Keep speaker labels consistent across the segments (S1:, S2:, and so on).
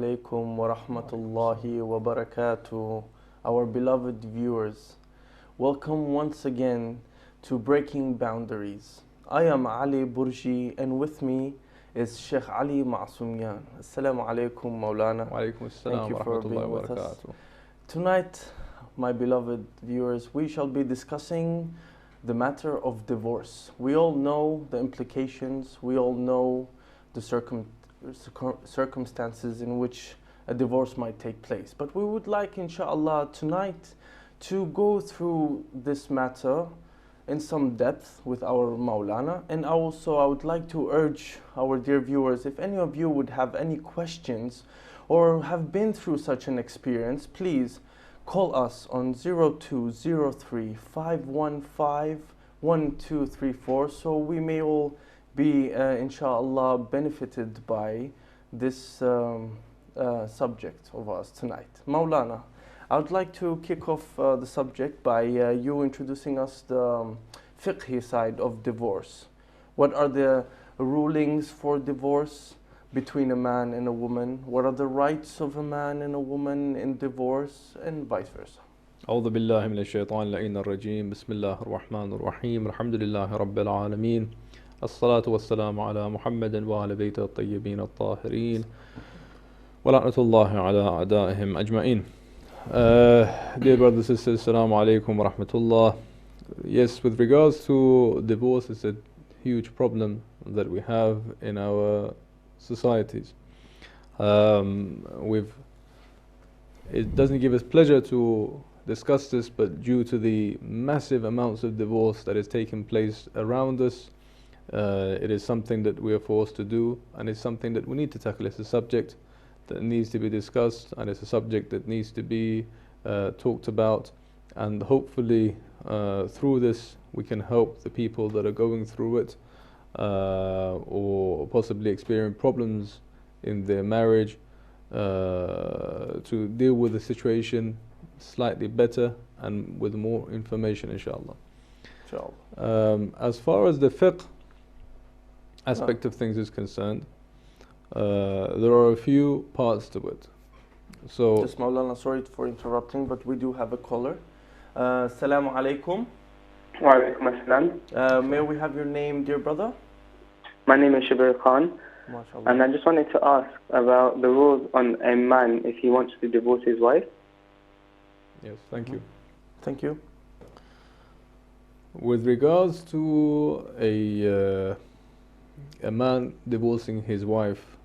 S1: alaikum wa rahmatullahi wa barakatuh, our beloved viewers. Welcome once again to Breaking Boundaries. I am Ali Burji and with me is Sheikh Ali Ma'sumyan. Assalamu alaikum, Maulana.
S2: Wa alaikum
S1: Thank
S2: assalam
S1: you
S2: wa
S1: for
S2: rahmatullahi
S1: being
S2: wa
S1: with us.
S2: barakatuh.
S1: Tonight, my beloved viewers, we shall be discussing the matter of divorce. We all know the implications, we all know the circumstances in which a divorce might take place. But we would like, inshallah, tonight to go through this matter in some depth with our Maulana. And also, I would like to urge our dear viewers, if any of you would have any questions or have been through such an experience, please call us on 0203 515 1234 so we may all be, inshallah, benefited by this subject of us tonight. Maulana, I would like to kick off the subject by you introducing us the fiqhi side of divorce. What are the rulings for divorce between a man and a woman? What are the rights of a man and a woman in divorce, and vice versa?
S2: أعوذ بالله من الشيطان اللعين الرجيم بسم الله الرحمن الرحيم الحمد لله رب العالمين الصلاة والسلام على محمد وعلى بيته الطيبين الطاهرين ولعنة الله على أعدائهم أجمعين. Dear brothers and sisters, Assalamu alaikum wa rahmatullah. Yes, with regards to divorce, it's a huge problem that we have in our societies. It doesn't give us pleasure to discuss this, but due to the massive amounts of divorce that is taking place around us, it is something that we are forced to do, and it's something that we need to tackle. It's a subject that needs to be discussed, and it's a subject that needs to be talked about, and hopefully through this we can help the people that are going through it or possibly experiencing problems in their marriage to deal with the situation slightly better and with more information, inshallah. As far as the fiqh aspect of things is concerned, there are a few parts to it. So,
S1: just Maulana, sorry for interrupting, but we do have a caller. Assalamu alaikum.
S3: Wa alaikum assalam.
S1: May we have your name, dear brother?
S3: My name is Shabir Khan,
S1: MashaAllah.
S3: and I just wanted to ask about the rules on a man if he wants to divorce his wife.
S2: yes, thank you.
S1: Thank you.
S2: With regards to a man divorcing his wife,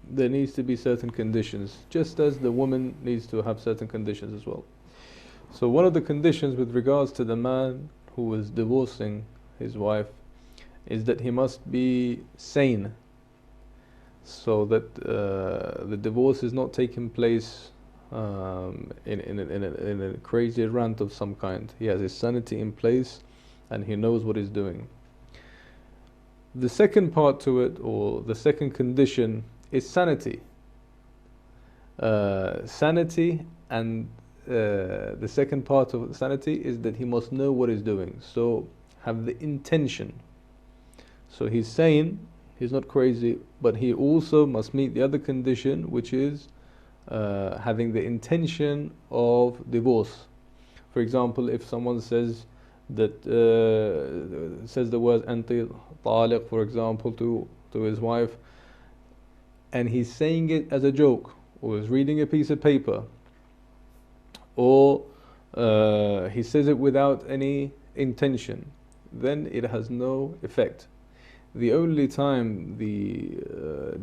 S2: there needs to be certain conditions, just as the woman needs to have certain conditions as well. So one of the conditions with regards to the man who is divorcing his wife is that he must be sane, so that the divorce is not taking place in a crazy rant of some kind. He has his sanity in place and he knows what he's doing. The second part to it, or the second condition, is sanity. Sanity, and the second part of sanity is that he must know what he's doing. So have the intention. So he's sane, he's not crazy, but he also must meet the other condition, which is having the intention of divorce. For example, if someone says that says the word anti taliq, for example, to his wife, and he's saying it as a joke, or is reading a piece of paper, or he says it without any intention, then it has no effect. The only time the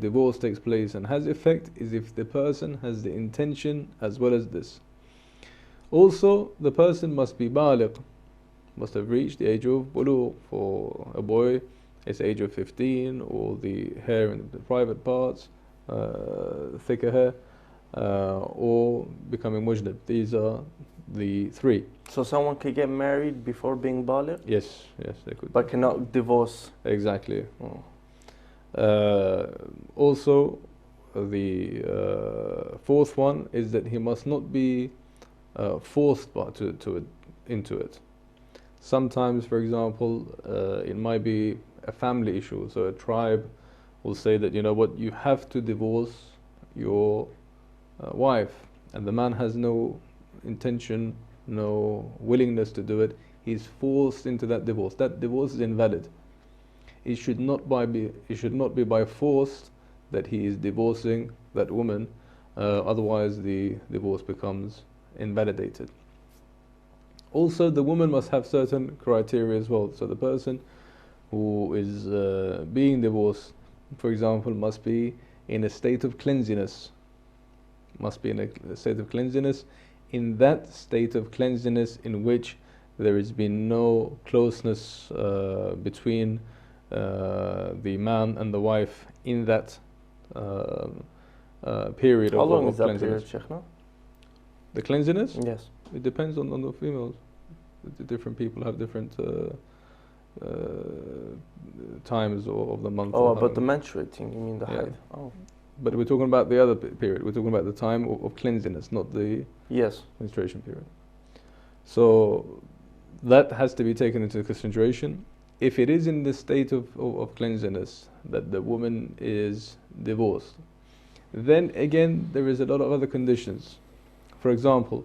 S2: divorce takes place and has effect is if the person has the intention as well as this. Also, the person must be baligh, must have reached the age of bulugh. For a boy, it's the age of 15, or the hair in the private parts, thicker hair, or becoming mujnab. These are the three.
S1: So someone could get married before being baligh,
S2: Yes, they could.
S1: but cannot divorce.
S2: Exactly. Also, the fourth one is that he must not be forced into it. Sometimes, for example, it might be a family issue. So a tribe will say that, you know what, you have to divorce your wife, and the man has no intention, no willingness to do it, he's forced into that divorce. That divorce is invalid. It should not be by force that he is divorcing that woman. Otherwise, the divorce becomes invalidated. Also, the woman must have certain criteria as well. So the person who is being divorced, for example, must be in a state of cleanliness. Must be in a state of cleanliness. In that state of cleanliness in which there has been no closeness between the man and the wife in that period
S1: How
S2: of
S1: long is that
S2: cleanliness.
S1: period, Sheikhna?
S2: The cleanliness?
S1: Yes.
S2: It depends on the females. The different people have different times of the month.
S1: Oh, but the menstruating, you mean the
S2: Yeah.
S1: height? Oh.
S2: But we're talking about the other period. We're talking about the time of cleanliness, not the
S1: Yes.
S2: menstruation period. So that has to be taken into consideration. If it is in the state of cleanliness that the woman is divorced, then again there is a lot of other conditions. For example,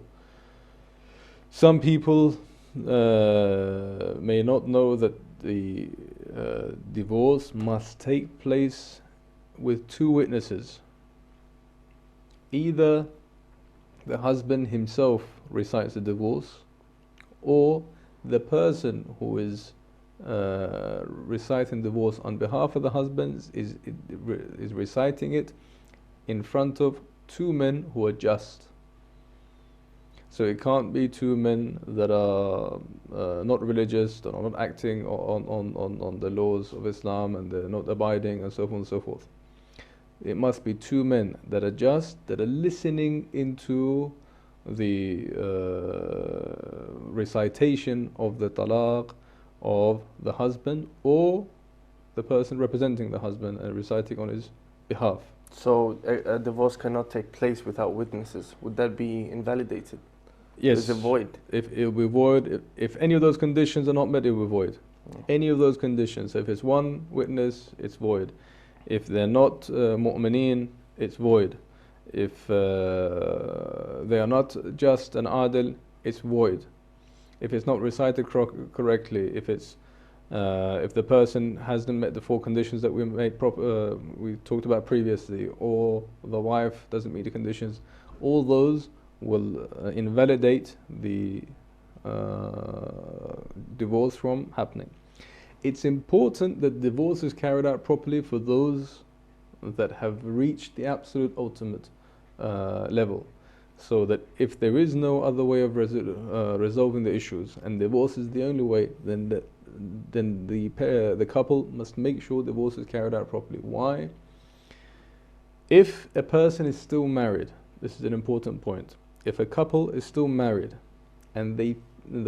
S2: some people may not know that the divorce must take place with two witnesses. Either the husband himself recites the divorce, or the person who is reciting divorce on behalf of the husband is reciting it in front of two men who are just. So it can't be two men that are not religious, that are not acting on the laws of Islam, and they're not abiding, and so on and so forth. It must be two men that are just, that are listening into the recitation of the talaq of the husband, or the person representing the husband and reciting on his behalf.
S1: So a divorce cannot take place without witnesses. Would that be invalidated?
S2: Yes.
S1: Is it void?
S2: If it will be void, if any of those conditions are not met, it will be void. Any of those conditions. If it's one witness, it's void. If they're not mu'mineen, it's void. If they are not just an adil, it's void. If it's not recited correctly, if the person hasn't met the four conditions that we talked about previously, or the wife doesn't meet the conditions, all those will invalidate the divorce from happening. It's important that divorce is carried out properly for those that have reached the absolute ultimate level, so that if there is no other way of resolving the issues and divorce is the only way, then the couple must make sure divorce is carried out properly. Why? If a person is still married, this is an important point. If a couple is still married and the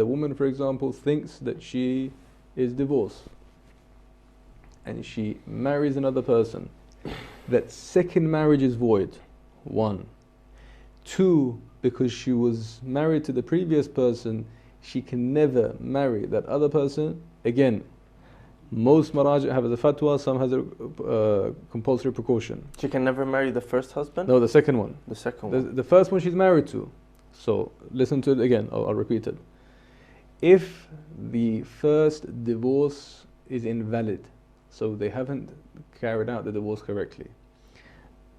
S2: woman, for example, thinks that she is divorced and she marries another person, that second marriage is void. 1. 2, because she was married to the previous person, she can never marry that other person again. Most maraji' have a fatwa, some has a compulsory precaution.
S1: She can never marry the first husband?
S2: No, the second one.
S1: The second one.
S2: The first one she's married to. So listen to it again, I'll repeat it. If the first divorce is invalid, so they haven't carried out the divorce correctly,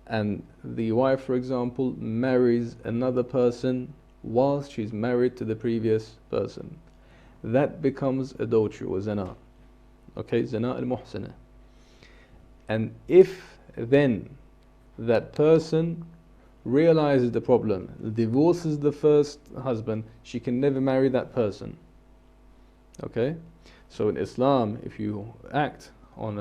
S2: and the wife, for example, marries another person whilst she's married to the previous person, that becomes adultery or zina. Okay, zina al-muhsana. And if then that person realizes the problem, divorces the first husband, she can never marry that person. Okay? So in Islam, if you act on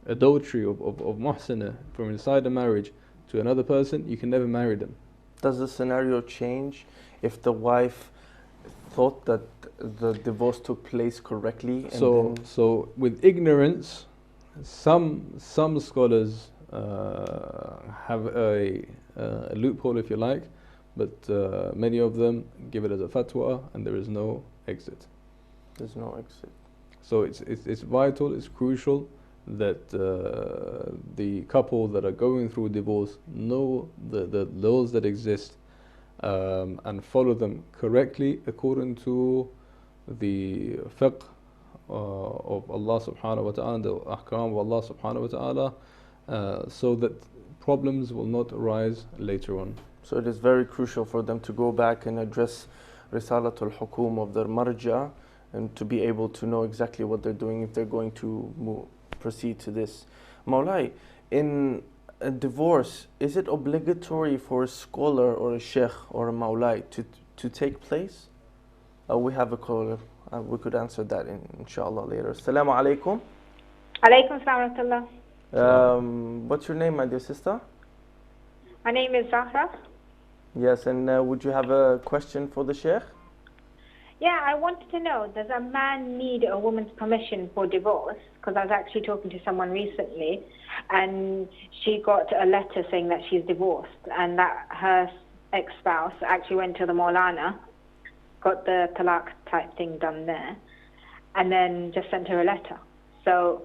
S2: adultery of muhsana from inside the marriage to another person, you can never marry them.
S1: Does the scenario change if the wife thought that the divorce took place correctly? And
S2: So with ignorance, some scholars have a loophole, if you like, but many of them give it as a fatwa, and there is no exit.
S1: there's no exit.
S2: So it's vital, it's crucial that the couple that are going through divorce know the laws that exist, and follow them correctly according to the fiqh of Allah subhanahu wa ta'ala, the ahkam of Allah subhanahu wa ta'ala, so that problems will not arise later on.
S1: So it is very crucial for them to go back and address Risalatul Hukum of their marja, and to be able to know exactly what they're doing if they're going to proceed to this. Maulai, in a divorce, is it obligatory for a scholar or a sheikh or a maulai to take place? We have a caller. We could answer that inshallah later. Assalamu alaikum.
S4: Alaikum salam wa rahmatullah.
S1: What's your name, my dear sister?
S4: My name is Zahra.
S1: Yes, and would you have a question for the sheikh?
S4: Yeah, I wanted to know, does a man need a woman's permission for divorce? Because I was actually talking to someone recently, and she got a letter saying that she's divorced, and that her ex-spouse actually went to the Maulana, got the talaq type thing done there, and then just sent her a letter. So,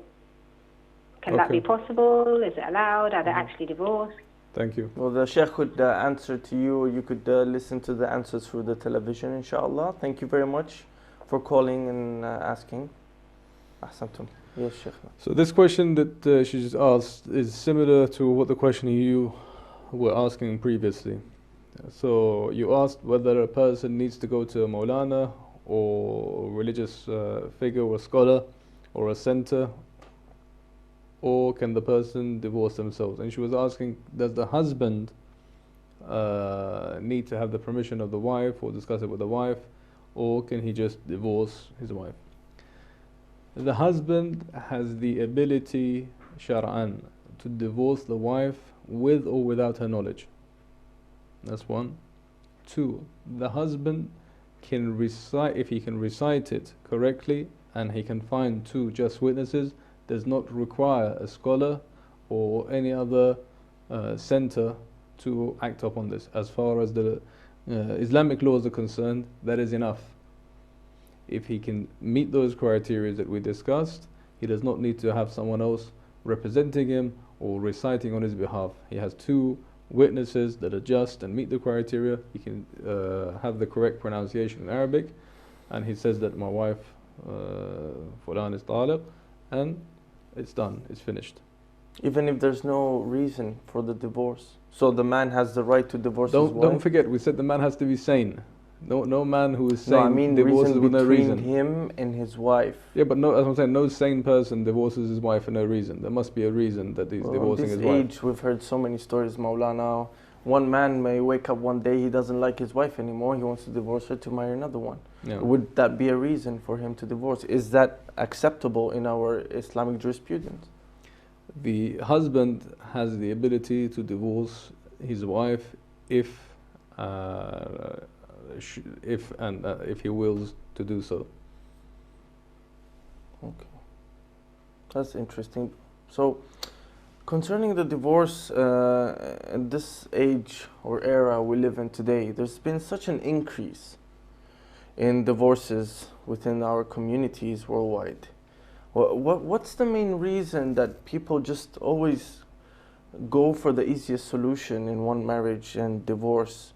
S4: can that be possible? Is it allowed? Are they actually divorced?
S2: Thank you.
S1: Well, the Sheikh could answer to you, or you could listen to the answers through the television, inshallah. Thank you very much for calling and asking. Ahsantum. Yes, Sheikh.
S2: So this question that she just asked is similar to what the question you were asking previously. So you asked whether a person needs to go to a Maulana or a religious figure or a scholar or a center, or can the person divorce themselves? And she was asking, does the husband need to have the permission of the wife or discuss it with the wife, or can he just divorce his wife? The husband has the ability, shar'an, to divorce the wife with or without her knowledge. That's one. Two, the husband can recite, if he can recite it correctly and he can find two just witnesses, does not require a scholar or any other center to act upon this. As far as the Islamic laws are concerned, that is enough. If he can meet those criteria that we discussed, he does not need to have someone else representing him or reciting on his behalf. He has two witnesses that are just and meet the criteria. He can have the correct pronunciation in Arabic, and he says that my wife fulan is talaq, and it's done, it's finished.
S1: Even if there's no reason for the divorce. So the man has the right to divorce his wife?
S2: Don't forget, we said the man has to be sane. No man who is sane
S1: no, I mean
S2: divorces with no reason.
S1: Between him and his wife.
S2: Yeah, but no, as I'm saying, no sane person divorces his wife for no reason. There must be a reason that he's divorcing his wife.
S1: At this age, we've heard so many stories, Maulana. One man may wake up one day, he doesn't like his wife anymore, he wants to divorce her to marry another one.
S2: Yeah.
S1: Would that be a reason for him to divorce? Is that acceptable in our Islamic jurisprudence?
S2: The husband has the ability to divorce his wife if he wills to do so.
S1: Okay, that's interesting. So, concerning the divorce, in this age or era we live in today, there's been such an increase in divorces within our communities worldwide. What's the main reason that people just always go for the easiest solution in one marriage and divorce?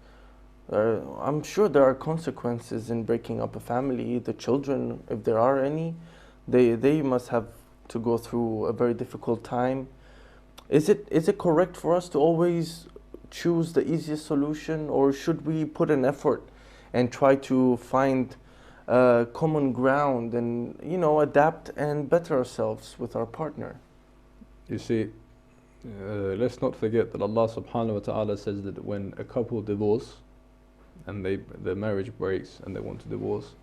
S1: I'm sure there are consequences in breaking up a family. The children, if there are any, they must have to go through a very difficult time. Is it correct for us to always choose the easiest solution, or should we put an effort and try to find common ground and adapt and better ourselves with our partner?
S2: You see, let's not forget that Allah subhanahu wa ta'ala says that when a couple divorce and their marriage breaks and they want to divorce,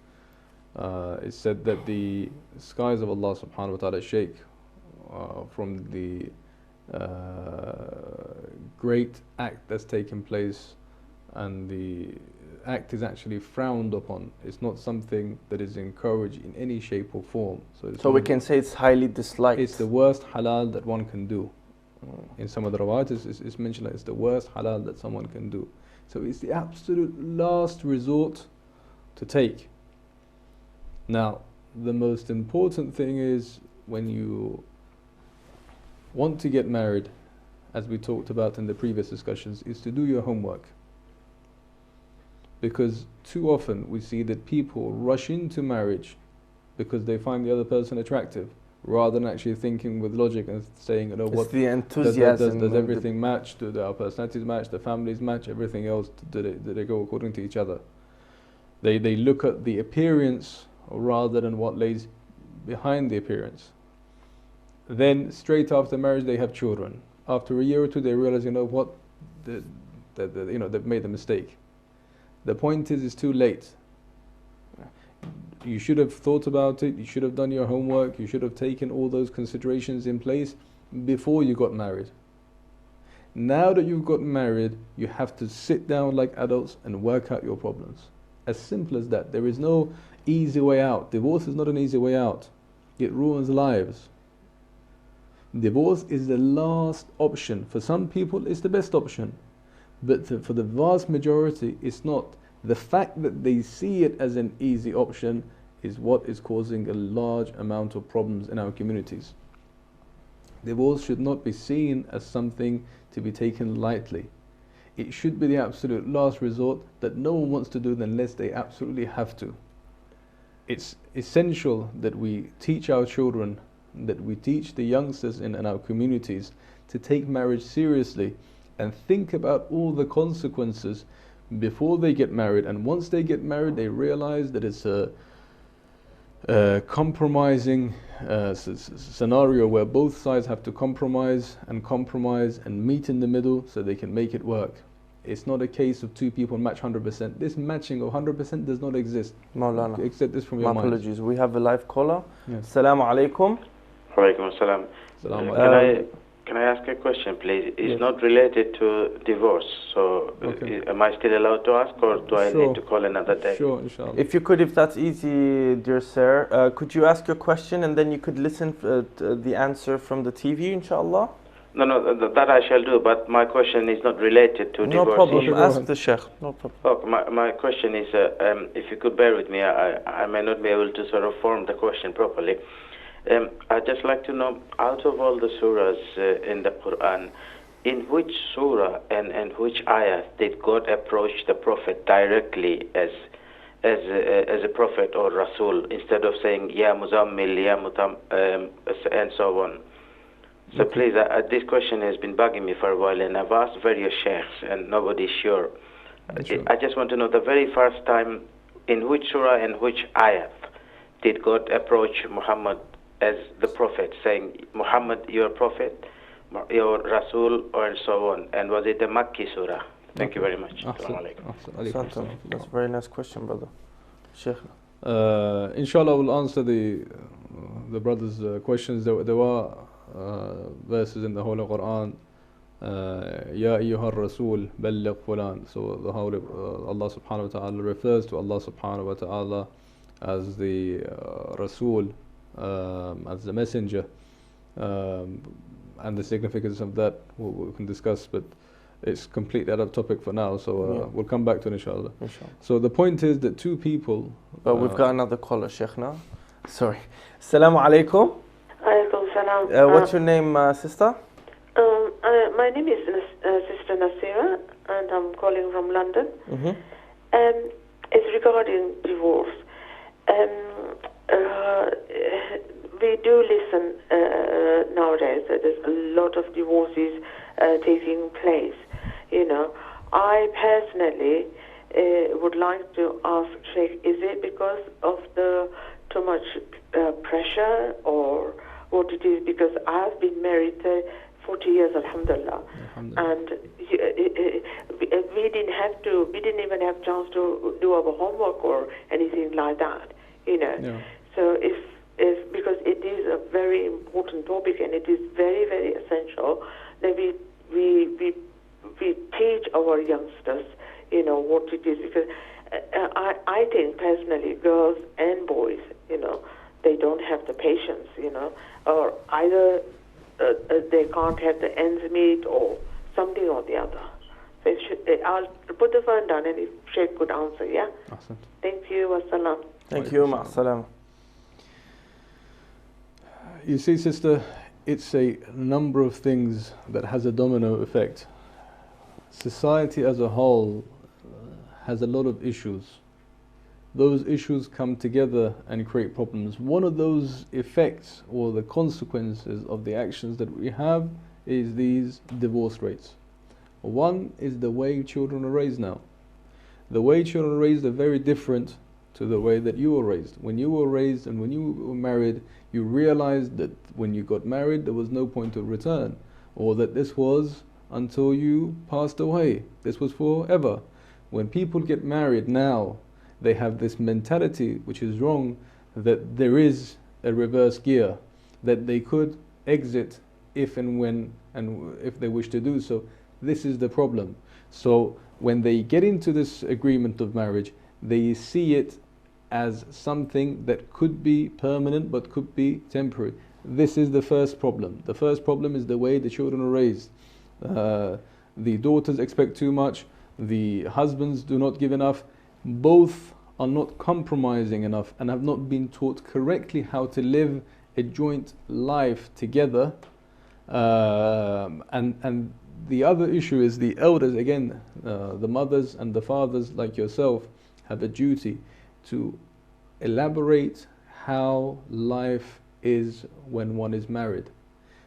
S2: it's said that the skies of Allah subhanahu wa ta'ala shake from the great act that's taken place, and the act is actually frowned upon. It's not something that is encouraged in any shape or form.
S1: So we can say it's highly disliked.
S2: It's the worst halal that one can do. In some of the rawat, it's mentioned that it's the worst halal that someone can do. So it's the absolute last resort to take. Now, the most important thing is when you want to get married, as we talked about in the previous discussions, is to do your homework. Because too often we see that people rush into marriage because they find the other person attractive, rather than actually thinking with logic and saying, you know,
S1: It's
S2: what
S1: the enthusiasm.
S2: does everything match? Do our personalities match? The families match? Everything else, do they go according to each other? They look at the appearance rather than what lays behind the appearance. Then straight after marriage they have children. After a year or two they realize, you know what, they've made a mistake. The point is, it's too late. You should have thought about it, you should have done your homework, you should have taken all those considerations in place before you got married. Now that you've got married, you have to sit down like adults and work out your problems. As simple as that. There is no easy way out. Divorce is not an easy way out. It ruins lives. Divorce is the last option. For some people, it's the best option. But for the vast majority, it's not. The fact that they see it as an easy option is what is causing a large amount of problems in our communities. Divorce should not be seen as something to be taken lightly. It should be the absolute last resort that no one wants to do unless they absolutely have to. It's essential that we teach our children, that we teach the youngsters in our communities to take marriage seriously and think about all the consequences before they get married. And once they get married, they realize that it's a compromising scenario where both sides have to compromise and meet in the middle so they can make it work. It's not a case of two people match 100%. This matching of 100% does not exist.
S1: Maulana,
S2: accept this from your
S1: my
S2: mind.
S1: apologies. We have a live caller.
S2: Yes.
S1: Assalamu alaikum.
S5: Walaikum salam. Can I ask a question, please? It's
S1: yes.
S5: not related to divorce, so
S2: okay.
S5: Am I still allowed to ask, or do I need to call another day?
S2: Sure, inshallah.
S1: If you could, if that's easy, dear sir, could you ask your question and then you could listen to the answer from the TV, inshallah?
S5: No, that I shall do, but my question is not related to divorce.
S1: No problem,
S5: issue.
S1: ask the sheikh. No problem.
S5: Okay, my question is, if you could bear with me, I may not be able to sort of form the question properly. I'd just like to know, out of all the surahs in the Quran, in which surah and which ayah did God approach the Prophet directly as a Prophet or Rasul, instead of saying, Ya Muzammil, Ya Mutam, and so on? So please, this question has been bugging me for a while, and I've asked various sheikhs, and nobody's sure. I just want to know the very first time, in which surah and which ayat did God approach Muhammad as the Prophet, saying, Muhammad, you're a Prophet, you're Rasul, or so on. And was it the Makki surah? Thank you very much.
S1: That's a very nice question, brother. Sheikh.
S2: Inshallah, we'll answer the brother's questions. There are verses in the Holy Quran, Ya ayyuhar Rasul, balligh fulan. So the Holy Allah subhanahu wa ta'ala refers to Allah subhanahu wa ta'ala as the Rasul, as the messenger, and the significance of that we can discuss, but it's completely out of topic for now, so we'll come back to it inshallah. So the point is that two people...
S1: But we've got another caller, Sheikh, now. Sorry. Assalamu alaikum.
S6: Alaikum salam.
S1: What's your name, sister?
S6: My name is Sister Nasira, and I'm calling from London. It's regarding divorce. We do listen nowadays that there's a lot of divorces taking place. You know, I personally would like to ask Sheikh, is it because of the too much pressure, or what it is? Because I've been married 40 years, alhamdulillah, and we didn't even have chance to do our homework or anything like that. You know, so if because it is a very important topic and it is very, very essential that we teach our youngsters, you know, what it is, because I think personally, girls and boys, you know, they don't have the patience, you know, or either they can't have the ends meet or something or the other. So I'll put the phone down, and if Sheikh could answer, yeah?
S2: Awesome.
S6: Thank you, wassalam.
S1: Thank you, ma'asalam.
S2: You see, sister, it's a number of things that has a domino effect. Society as a whole has a lot of issues. Those issues come together and create problems. One of those effects or the consequences of the actions that we have is these divorce rates. One is the way children are raised now. The way children are raised are very different to the way that you were raised. When you were raised and when you were married, you realized that when you got married there was no point of return, or that this was until you passed away. This was forever. When people get married now, they have this mentality, which is wrong, that there is a reverse gear, that they could exit if and when and if they wish to do so. This is the problem. So when they get into this agreement of marriage, they see it as something that could be permanent but could be temporary. This is the first problem. The first problem is the way the children are raised. The daughters expect too much, the husbands do not give enough. Both are not compromising enough and have not been taught correctly how to live a joint life together. And the other issue is the elders, again, the mothers and the fathers like yourself have a duty to elaborate how life is when one is married,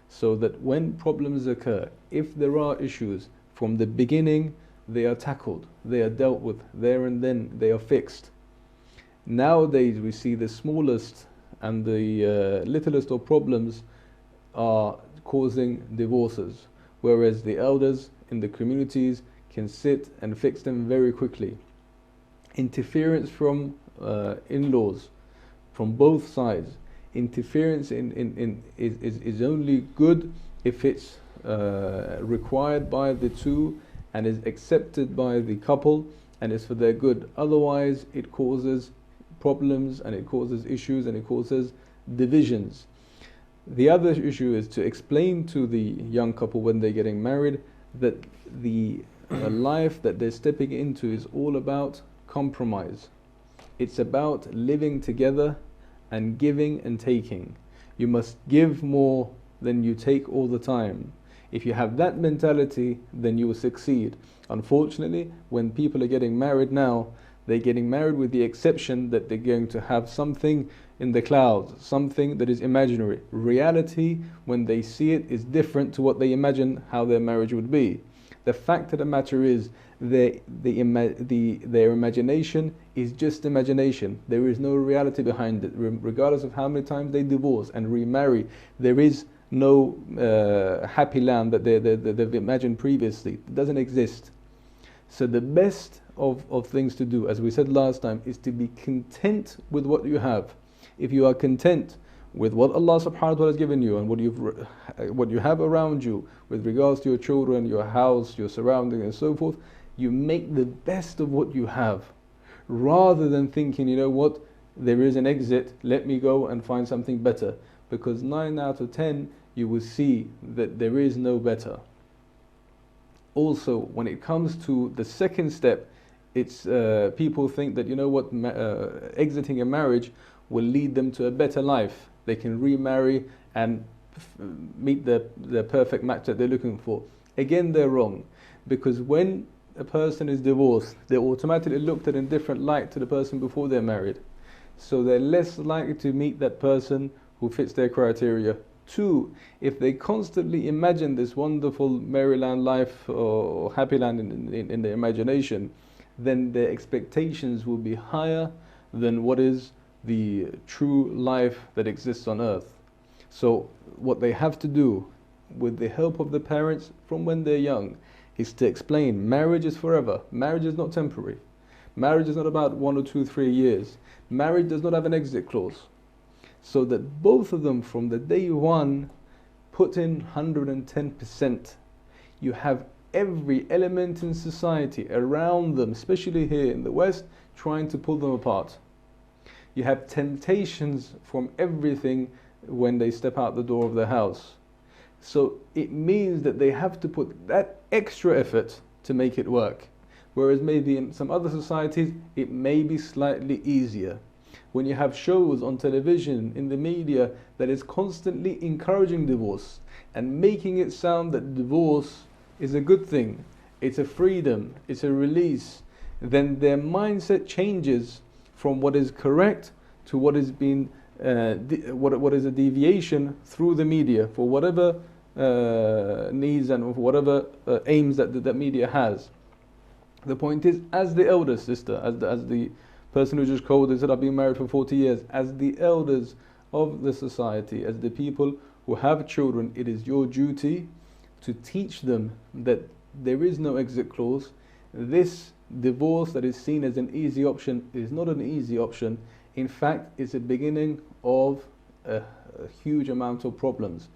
S2: so that when problems occur, if there are issues, from the beginning they are tackled, they are dealt with there and then, they are fixed. Nowadays we see the smallest and the littlest of problems are causing divorces, whereas the elders in the communities can sit and fix them very quickly. Interference from in-laws from both sides. Interference is only good if it's required by the two and is accepted by the couple and is for their good. Otherwise it causes problems and it causes issues and it causes divisions. The other issue is to explain to the young couple when they're getting married that the life that they're stepping into is all about compromise. It's about living together and giving and taking. You must give more than you take all the time. If you have that mentality, then you will succeed. Unfortunately, when people are getting married now, they're getting married with the exception that they're going to have something in the clouds, something that is imaginary. Reality, when they see it, is different to what they imagine how their marriage would be. The fact of the matter is, their imagination is just imagination. There is no reality behind it. Regardless of how many times they divorce and remarry, there is no happy land that they've imagined previously. It doesn't exist. So the best of things to do, as we said last time, is to be content with what you have. If you are content with what Allah subhanahu wa ta'ala has given you and what you have around you with regards to your children, your house, your surroundings and so forth, you make the best of what you have, rather than thinking, you know what, there is an exit, let me go and find something better. Because 9 out of 10 you will see that there is no better. Also, when it comes to the second step, it's people think that, you know what, exiting a marriage will lead them to a better life. They can remarry and meet the perfect match that they're looking for. Again, they're wrong, because when a person is divorced, they're automatically looked at in different light to the person before they're married. So they're less likely to meet that person who fits their criteria. 2, if they constantly imagine this wonderful Maryland life or happy land in their imagination, then their expectations will be higher than what is the true life that exists on earth. So what they have to do, with the help of the parents from when they're young, is to explain marriage is forever. Marriage is not temporary. Marriage is not about 1 or 2, 3 years. Marriage does not have an exit clause. So that both of them from the day one put in 110%. You have every element in society around them, especially here in the West, trying to pull them apart. You have temptations from everything when they step out the door of the house. So it means that they have to put that extra effort to make it work. Whereas maybe in some other societies, it may be slightly easier. when you have shows on television, in the media, that is constantly encouraging divorce and making it sound that divorce is a good thing, it's a freedom, it's a release, then their mindset changes from what is correct to what is being what is a deviation through the media for whatever needs and for whatever aims that that media has. The point is, as the elder sister, as the person who just called and said, I've been married for 40 years, as the elders of the society, as the people who have children, it is your duty to teach them that there is no exit clause. This divorce that is seen as an easy option is not an easy option. In fact, it's a beginning of a huge amount of problems.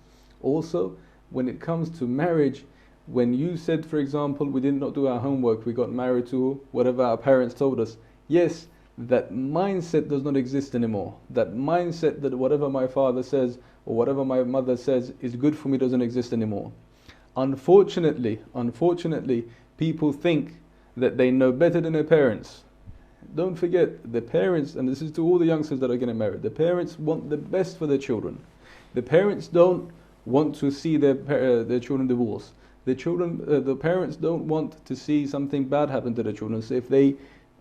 S2: Also, when it comes to marriage, when you said, for example, we did not do our homework, we got married to whatever our parents told us, yes, that mindset does not exist anymore. That mindset that whatever my father says or whatever my mother says is good for me doesn't exist anymore. Unfortunately, people think that they know better than their parents. Don't forget, the parents, and this is to all the youngsters that are getting married, the parents want the best for their children. The parents don't want to see their children divorced. The parents don't want to see something bad happen to their children. So if they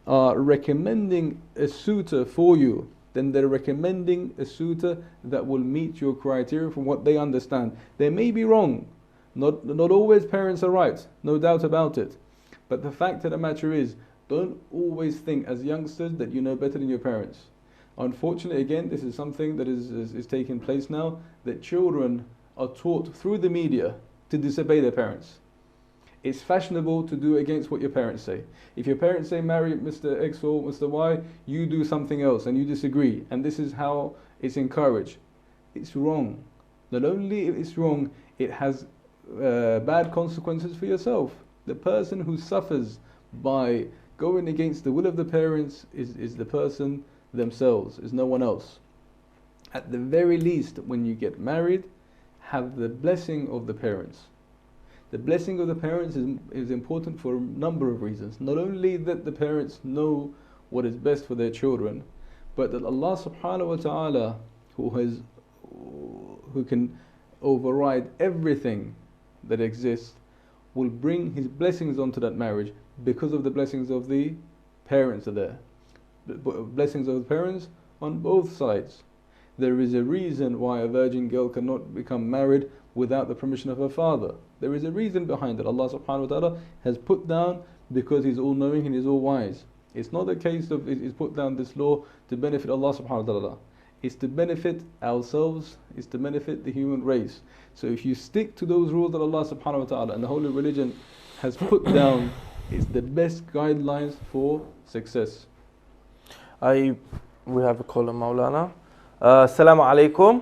S2: are recommending a suitor for you, then they're recommending a suitor that will meet your criteria from what they understand. They may be wrong. Not always parents are right, no doubt about it. But the fact of the matter is, don't always think as youngsters that you know better than your parents. Unfortunately, again, this is something that is taking place now, that children are taught through the media to disobey their parents. It's fashionable to do against what your parents say. If your parents say marry Mr. X or Mr. Y, you do something else and you disagree, and this is how it's encouraged. It's wrong. Not only it's wrong, it has bad consequences for yourself. The person who suffers by going against the will of the parents is the person themselves, is no one else. At the very least, when you get married, have the blessing of the parents. The blessing of the parents is important for a number of reasons. Not only that the parents know what is best for their children, but that Allah subhanahu wa ta'ala, who can override everything that exists, will bring His blessings onto that marriage because of the blessings of the parents are there. The blessings of the parents on both sides. There is a reason why a virgin girl cannot become married without the permission of her father. There is a reason behind it. Allah subhanahu wa ta'ala has put down because He's all knowing and He's all wise. It's not a case of He's put down this law to benefit Allah subhanahu wa ta'ala. It's to benefit ourselves, it's to benefit the human race. So if you stick to those rules that Allah subhanahu wa ta'ala and the Holy Religion has put down, it's the best guidelines for success.
S1: We have a caller, Maulana. Assalamu alaikum.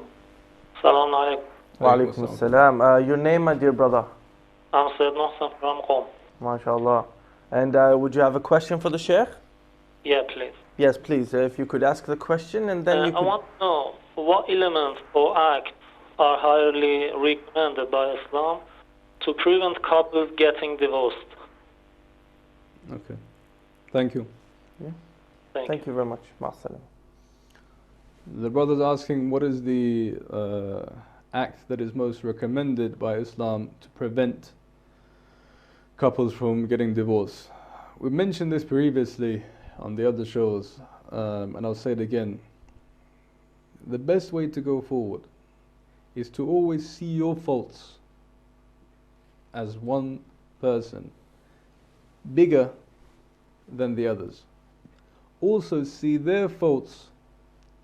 S7: Assalamu alaikum.
S1: Wa alaikum assalam. Your name, my dear brother?
S7: I'm Sayyid Mohsen from Qom.
S1: MashaAllah. And would you have a question for the Sheikh?
S7: Yeah, please.
S1: Yes, please. If you could ask the question and then you could...
S7: I want to know what elements or acts are highly recommended by Islam to prevent couples getting divorced.
S2: Okay. Thank you.
S1: Yeah.
S7: Thank
S1: you very much. Ma'asalam.
S2: The brother's asking what is the act that is most recommended by Islam to prevent couples from getting divorced. We mentioned this previously on the other shows, and I'll say it again. The best way to go forward is to always see your faults as one person, bigger than the others. Also see their faults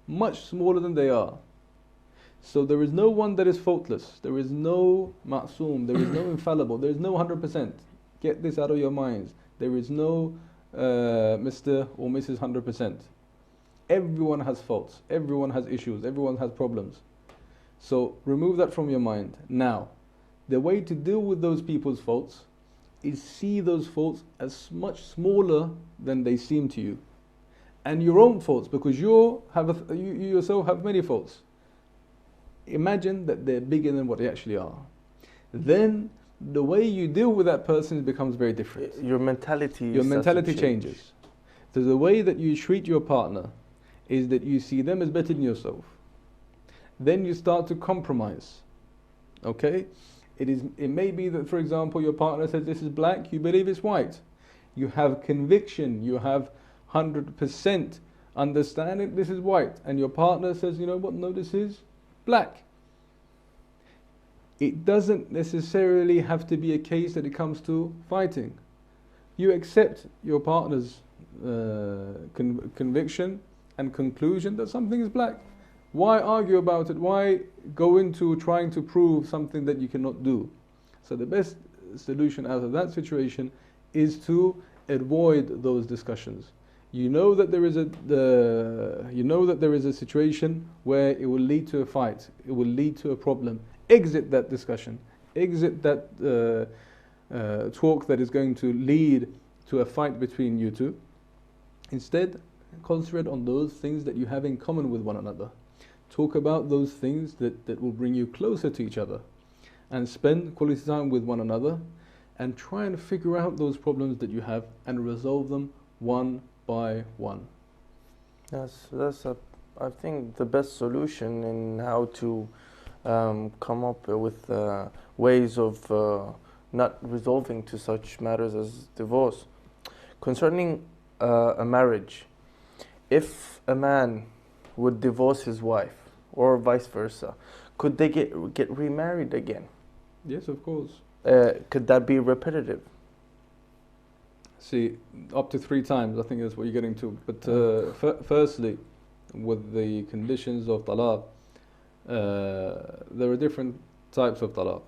S2: much smaller than they are. So there is no one that is faultless. There is no ma'soom. There is no infallible. There is no 100%. Get this out of your minds. There is no Mr. or Mrs. 100%. Everyone has faults. Everyone has issues. Everyone has problems. So remove that from your mind. Now, the way to deal with those people's faults is see those faults as much smaller than they seem to you. And your own faults, because you yourself have many faults. Imagine that they're bigger than what they actually are. Then the way you deal with that person becomes very different.
S1: Your mentality
S2: changes. So the way that you treat your partner is that you see them as better than yourself. Then you start to compromise. Okay? It may be that, for example, your partner says this is black, you believe it's white. You have conviction, you have 100% understanding this is white, and your partner says, you know what, no, this is black. It doesn't necessarily have to be a case that it comes to fighting. You accept your partner's conviction and conclusion that something is black. Why argue about it? Why go into trying to prove something that you cannot do? So the best solution out of that situation is to avoid those discussions. You know that there is a situation where it will lead to a fight. It will lead to a problem. Exit that discussion. Exit that talk that is going to lead to a fight between you two. Instead, concentrate on those things that you have in common with one another. Talk about those things that will bring you closer to each other, and spend quality time with one another, and try and figure out those problems that you have and resolve them one by one.
S1: Yes, I think the best solution in how to come up with ways of not resolving to such matters as divorce. Concerning a marriage, if a man would divorce his wife, or vice versa, could they get remarried again?
S2: Yes, of course.
S1: Could that be repetitive?
S2: See, up to 3 times, I think that's what you're getting to. But firstly, with the conditions of talaq, there are different types of talaq.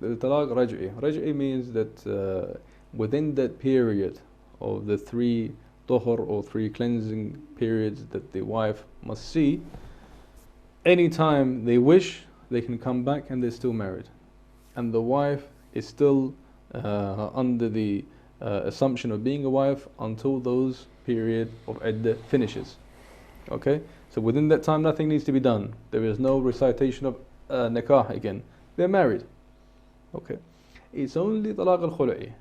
S2: The talaq raj'i. Raj'i means that within that period of the 3 tuhur or 3 cleansing periods that the wife must see, anytime they wish, they can come back and they're still married. And the wife is still under the assumption of being a wife until those period of iddah finishes. Okay? So within that time, nothing needs to be done. There is no recitation of nikah again. They're married. Okay? It's only talaq al-khulu'i,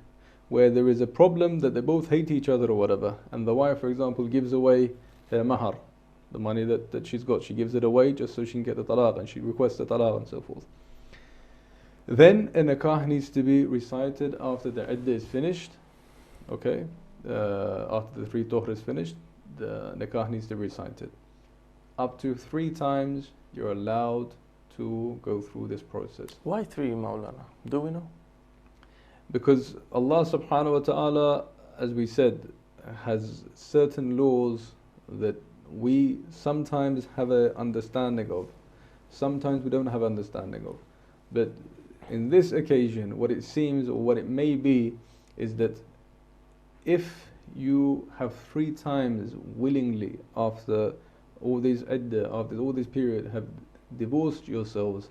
S2: where there is a problem that they both hate each other or whatever, and the wife, for example, gives away her mahar, the money that she's got, she gives it away just so she can get the talaq, and she requests the talaq and so forth. Then a nikah needs to be recited after the iddah is finished. Okay? After the 3 tuhr is finished, the nikah needs to be recited. Up to 3 times you're allowed to go through this process.
S1: Why 3, Maulana? Do we know?
S2: Because Allah subhanahu wa ta'ala, as we said, has certain laws that we sometimes have an understanding of, sometimes we don't have understanding of. But in this occasion, what it seems or what it may be is that if you have 3 times willingly after all these iddah, after all this period, have divorced yourselves,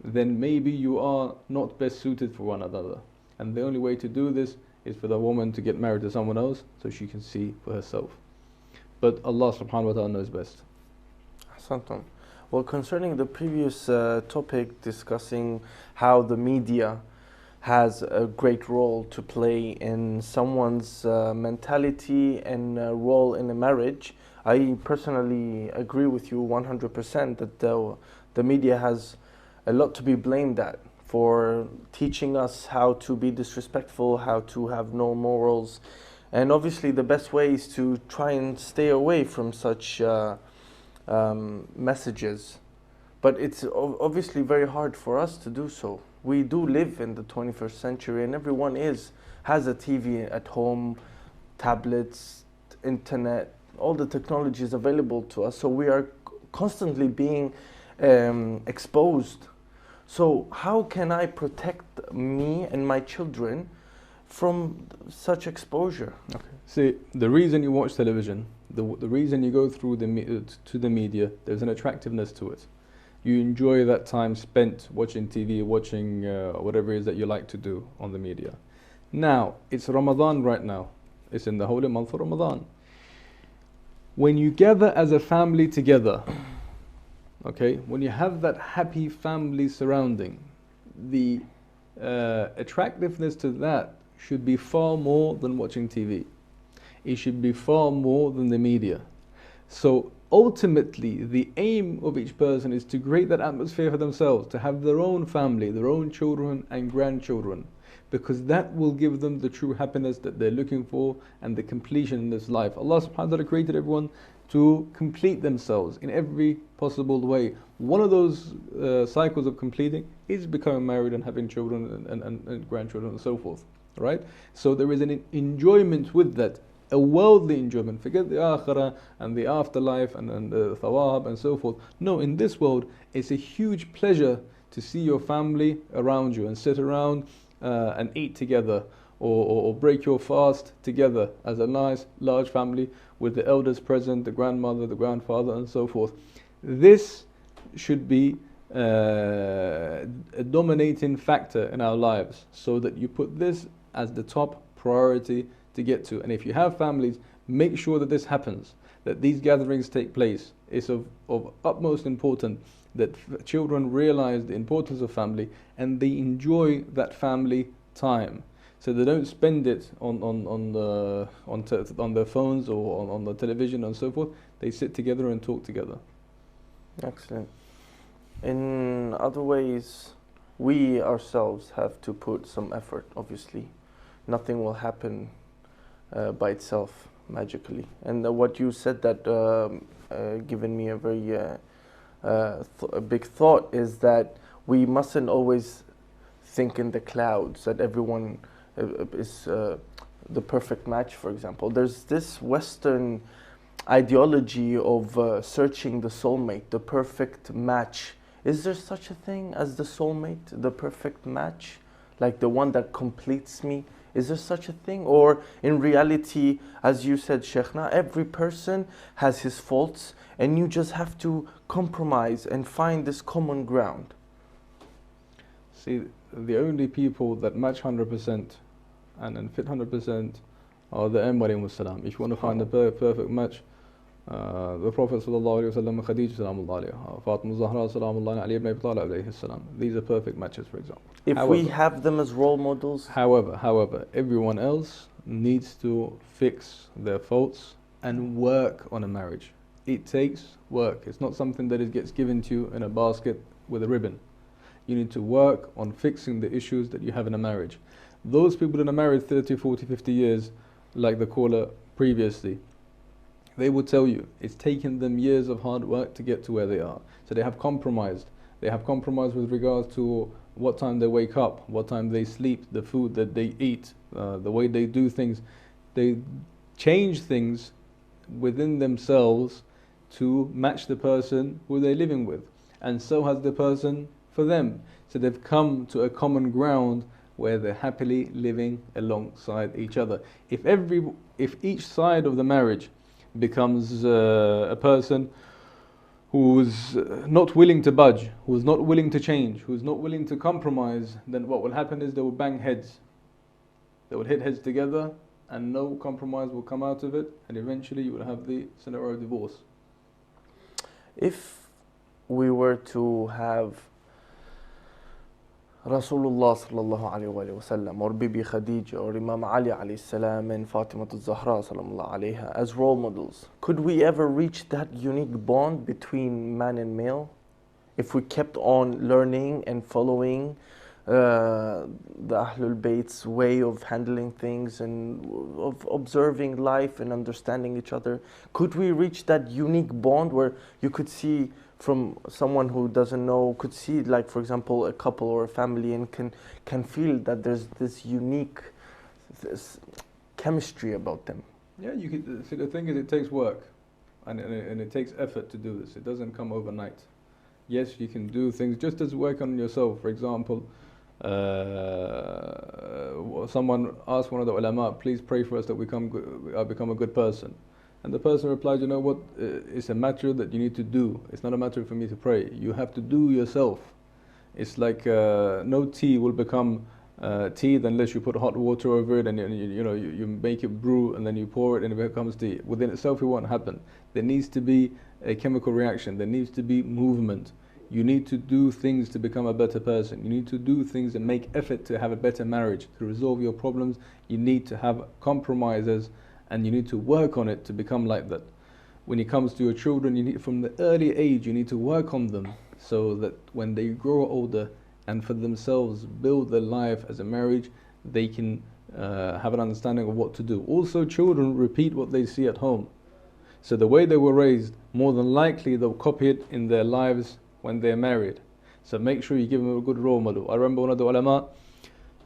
S2: then maybe you are not best suited for one another. And the only way to do this is for the woman to get married to someone else so she can see for herself. But Allah subhanahu wa ta'ala knows best.
S1: Ahsantum. Well, concerning the previous topic discussing how the media has a great role to play in someone's mentality and role in a marriage, I personally agree with you 100% that the media has a lot to be blamed at for teaching us how to be disrespectful, how to have no morals. And obviously the best way is to try and stay away from such messages. But it's obviously very hard for us to do so. We do live in the 21st century and everyone has a TV at home, tablets, internet, all the technology is available to us. So we are constantly being exposed. So how can I protect me and my children from such exposure?
S2: Okay. See, the reason you watch television, the reason you go through to the media, there's an attractiveness to it. You enjoy that time spent watching TV, watching whatever it is that you like to do on the media. Now, it's Ramadan right now. It's in the holy month of Ramadan. When you gather as a family together, okay, when you have that happy family surrounding, the attractiveness to that should be far more than watching TV. It should be far more than the media. So ultimately, the aim of each person is to create that atmosphere for themselves, to have their own family, their own children and grandchildren, because that will give them the true happiness that they're looking for and the completion in this life. Allah subhanahu wa ta'ala created everyone to complete themselves in every possible way. One of those cycles of completing is becoming married and having children and grandchildren and so forth, right? So there is an enjoyment with that, a worldly enjoyment. Forget the akhirah and the afterlife and the thawab and so forth. No, in this world, it's a huge pleasure to see your family around you and sit around and eat together, or break your fast together as a nice large family with the elders present, the grandmother, the grandfather and so forth. This should be a dominating factor in our lives, so that you put this as the top priority to get to. And if you have families, make sure that this happens, that these gatherings take place. It's of utmost importance that children realize the importance of family and they enjoy that family time. So they don't spend it on their phones or on the television and so forth. They sit together and talk together.
S1: Excellent. In other ways, we ourselves have to put some effort, obviously. Nothing will happen by itself magically. And what you said that given me a very a big thought is that we mustn't always think in the clouds that everyone is the perfect match, for example. There's this Western ideology of searching the soulmate, the perfect match. Is there such a thing as the soulmate, the perfect match? Like the one that completes me? Is there such a thing? Or in reality, as you said, Sheikhna, every person has his faults and you just have to compromise and find this common ground?
S2: See, the only people that match 100% and fit 100% are the Imam salam. If you want to find the perfect match, the Prophet sallallahu alaihi wasallam, Khadija sallallahu alaiha, Fatima Zahra sallallahu alaiha, Ali ibn Abi Talib alayhi salam. These are perfect matches, for example.
S1: If we have them as role models.
S2: However, everyone else needs to fix their faults and work on a marriage. It takes work. It's not something that gets given to you in a basket with a ribbon. You need to work on fixing the issues that you have in a marriage. Those people that are married 30, 40, 50 years, like the caller previously, they will tell you it's taken them years of hard work to get to where they are. So they have compromised. They have compromised with regards to what time they wake up, what time they sleep, the food that they eat, the way they do things. They change things within themselves to match the person who they're living with. And so has the person for them. So they've come to a common ground where they're happily living alongside each other. If each side of the marriage becomes a person who's not willing to budge, who's not willing to change, who's not willing to compromise, then what will happen is they will bang heads. They will hit heads together and no compromise will come out of it, and eventually you will have the scenario of divorce.
S1: If we were to have Rasulullah sallallahu alayhi wa sallam, or Bibi Khadija, or Imam Ali alayhi salam, and Fatima Zahra sallallahu alayha as role models, could we ever reach that unique bond between man and male? If we kept on learning and following the Ahlul Bayt's way of handling things and of observing life and understanding each other, could we reach that unique bond where you could see from someone who doesn't know, could see, like, for example, a couple or a family, and can feel that there's this unique chemistry about them?
S2: Yeah, you could. See, the thing is, it takes work, and it takes effort to do this. It doesn't come overnight. Yes, you can do things just as work on yourself. For example, someone asked one of the ulama, please pray for us that we become a good person. And the person replied, you know what, it's a matter that you need to do. It's not a matter for me to pray. You have to do yourself. It's like no tea will become tea unless you put hot water over it and you make it brew and then you pour it and it becomes tea. Within itself it won't happen. There needs to be a chemical reaction. There needs to be movement. You need to do things to become a better person. You need to do things and make effort to have a better marriage, to resolve your problems. You need to have compromises and you need to work on it to become like that. when it comes to your children, you need, from the early age, you need to work on them so that when they grow older and for themselves build their life as a marriage, they can have an understanding of what to do. Also, children repeat what they see at home. So the way they were raised, more than likely they'll copy it in their lives when they're married. So make sure you give them a good role model. I remember one of the ulama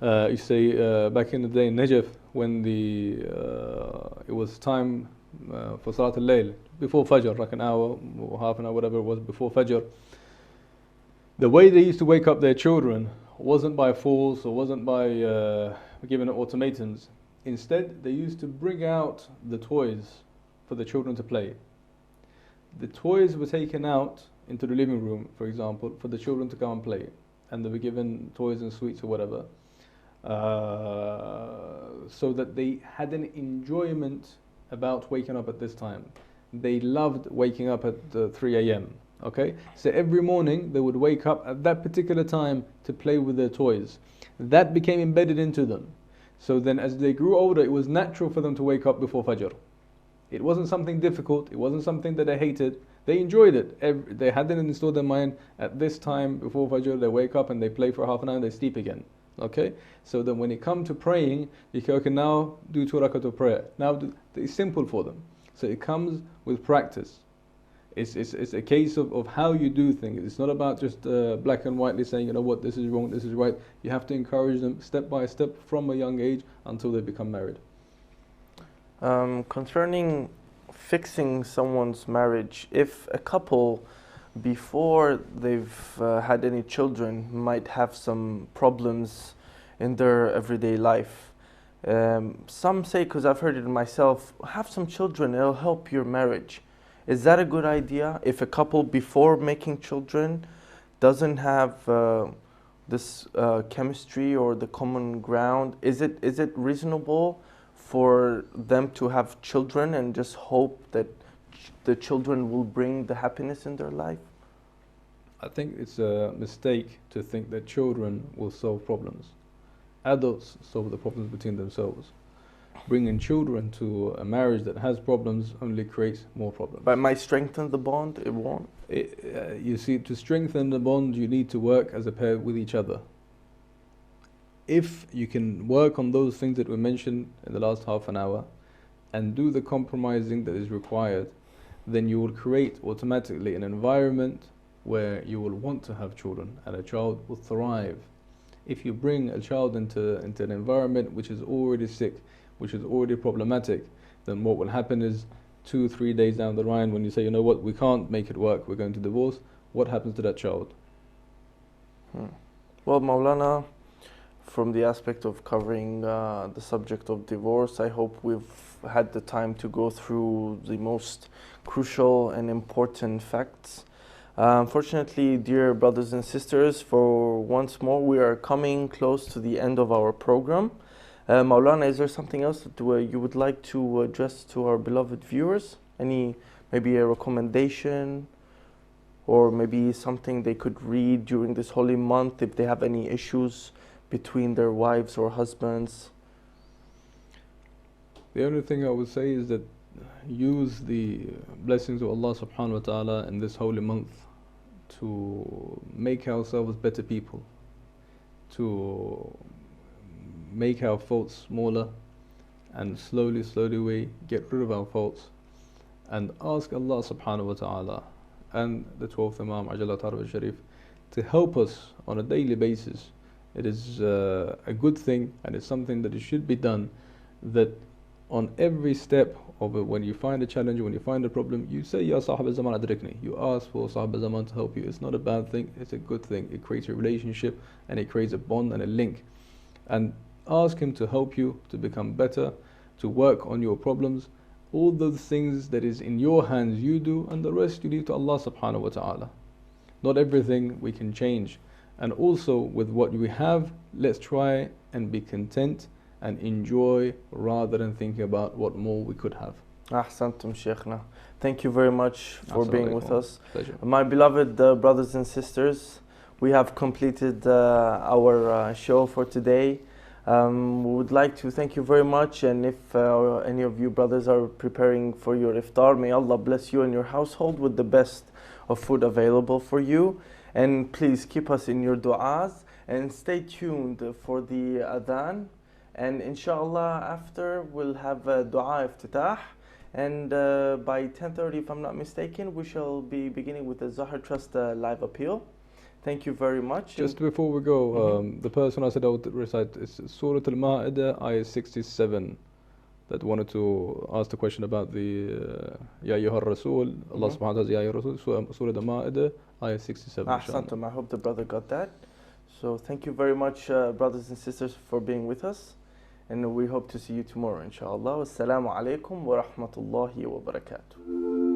S2: used to say back in the day in Najaf, when it was time for Salat al-Layl, before Fajr, like an hour or half an hour, whatever it was, before Fajr, the way they used to wake up their children wasn't by force or wasn't by giving them ultimatums. Instead, they used to bring out the toys for the children to play. The toys were taken out into the living room, for example, for the children to go and play, and they were given toys and sweets or whatever, so that they had an enjoyment about waking up at this time. They loved waking up at 3 a.m. Okay, so every morning they would wake up at that particular time to play with their toys. That became embedded into them. So then as they grew older, it was natural for them to wake up before Fajr. It wasn't something difficult, it wasn't something that they hated. They enjoyed it. They had it installed in their mind, at this time before Fajr they wake up and they play for half an hour and they sleep again. Okay, so then when it comes to praying, you can, okay, now do 2 rakat of prayer. Now it's simple for them. So it comes with practice. It's a case of how you do things. It's not about just black and whitely saying, you know what, this is wrong, this is right. You have to encourage them step by step from a young age until they become married.
S1: Concerning fixing someone's marriage, if a couple before they've had any children might have some problems in their everyday life, some say, because I've heard it myself, have some children, it'll help your marriage. Is that a good idea? If a couple before making children doesn't have this chemistry or the common ground, is it reasonable for them to have children and just hope that the children will bring the happiness in their life?
S2: I think it's a mistake to think that children will solve problems. Adults solve the problems between themselves. Bringing children to a marriage that has problems only creates more problems.
S1: But it might strengthen the bond, it won't?
S2: You see, to strengthen the bond, you need to work as a pair with each other. If you can work on those things that we mentioned in the last half an hour and do the compromising that is required, then you will create automatically an environment where you will want to have children and a child will thrive. If you bring a child into an environment which is already sick, which is already problematic, then what will happen is 2-3 days down the line, when you say, you know what, we can't make it work, we're going to divorce, what happens to that child?
S1: Well, Maulana, from the aspect of covering the subject of divorce, I hope we've had the time to go through the most crucial and important facts. Unfortunately, dear brothers and sisters, for once more we are coming close to the end of our program. Maulana, is there something else that you would like to address to our beloved viewers? Maybe a recommendation, or maybe something they could read during this holy month if they have any issues between their wives or husbands?
S2: The only thing I would say is that use the blessings of Allah subhanahu wa ta'ala in this holy month to make ourselves better people, to make our faults smaller, and slowly we get rid of our faults and ask Allah subhanahu wa ta'ala and the 12th Imam Ajalat Arab Sharif to help us on a daily basis. It is a good thing, and it's something that it should be done, that on every step of it, when you find a challenge, when you find a problem, you say, Ya Sahib al-Zaman adrikni. You ask for Sahib al-Zaman to help you. It's not a bad thing, it's a good thing. It creates a relationship and it creates a bond and a link. And ask him to help you to become better, to work on your problems. All those things that is in your hands you do, and the rest you leave to Allah subhanahu wa ta'ala. Not everything we can change. And also with what we have, let's try and be content and enjoy rather than thinking about what more we could have.
S1: Ahsantum Shaykhna. Thank you very much for being with us.
S2: Pleasure.
S1: My beloved brothers and sisters, we have completed our show for today. We would like to thank you very much, and if any of you brothers are preparing for your iftar, may Allah bless you and your household with the best of food available for you. And please keep us in your du'as and stay tuned for the adhan. And inshallah, after we'll have a dua iftitah. And by 10:30, if I'm not mistaken, we shall be beginning with the Zahar Trust live appeal. Thank you very much.
S2: Just before we go, the person I said I would recite is Surah Al-Ma'idah, ayah 67, that wanted to ask the question about the Ya Ayyuhar Rasul, Allah subhanahu wa ta'ala, Ya Ayyuhar Rasul, Surah Al-Ma'idah, ayah 67.
S1: Ahsantum. I hope the brother got that. So thank you very much, brothers and sisters, for being with us. And we hope to see you tomorrow, inshallah. Assalamu alaikum wa rahmatullahi wa barakatuh.